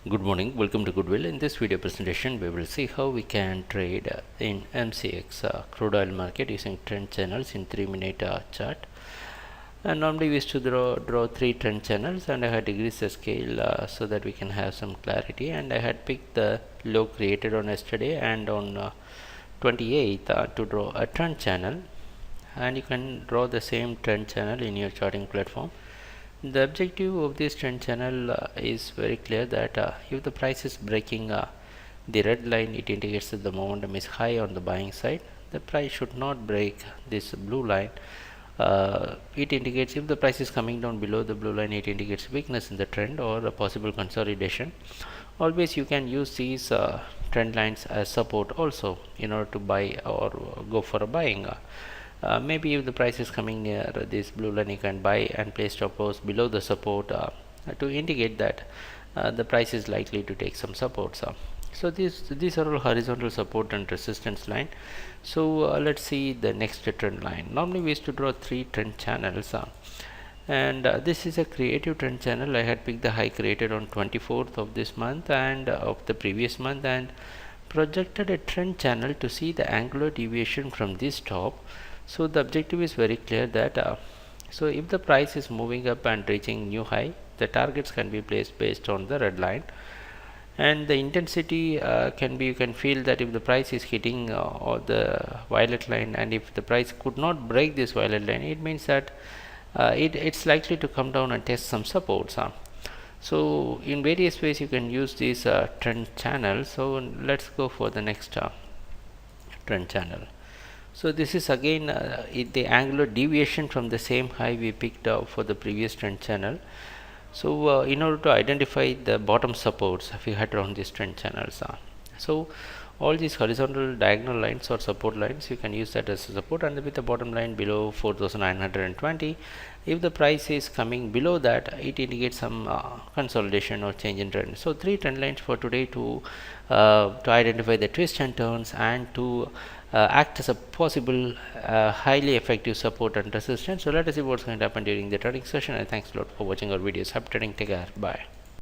Good morning, welcome to Goodwill. In this video presentation, we will see how we can trade in MCX crude oil market using trend channels in 3-minute chart. And normally we used to draw 3 trend channels, and I had decreased the scale so that we can have some clarity. And I had picked the low created on yesterday and on 28th to draw a trend channel. And you can draw the same trend channel in your charting platform. The objective of this trend channel is very clear that if the price is breaking the red line, it indicates that the momentum is high on the buying side. The price should not break this blue line. It indicates if the price is coming down below the blue line, it indicates weakness in the trend or a possible consolidation. Always you can use these trend lines as support also in order to buy or go for a buying. Maybe if the price is coming near this blue line, you can buy and place stop loss below the support to indicate that the price is likely to take some supports. So these are all horizontal support and resistance line. So let's see the next trend line. Normally we used to draw 3 trend channels, and this is a creative trend channel. I had picked the high created on 24th of this month and of the previous month, and projected a trend channel to see the angular deviation from this top. So the objective is very clear that so if the price is moving up and reaching new high, the targets can be placed based on the red line, and the intensity can be, you can feel that if the price is hitting or the violet line, and if the price could not break this violet line, it means that it's likely to come down and test some supports. So in various ways you can use these trend channels. So let's go for the next trend channel. So this is again the angular deviation from the same high we picked up for the previous trend channel. So in order to identify the bottom supports, we had drawn these trend channels. So all these horizontal diagonal lines or support lines, you can use that as a support, and with the bottom line below 4920, if the price is coming below that, it indicates some consolidation or change in trend. So 3 trend lines for today to identify the twists and turns and to act as a possible highly effective support and resistance. So let us see what's going to happen during the trading session, and thanks a lot for watching our videos. Happy trading, take care, bye.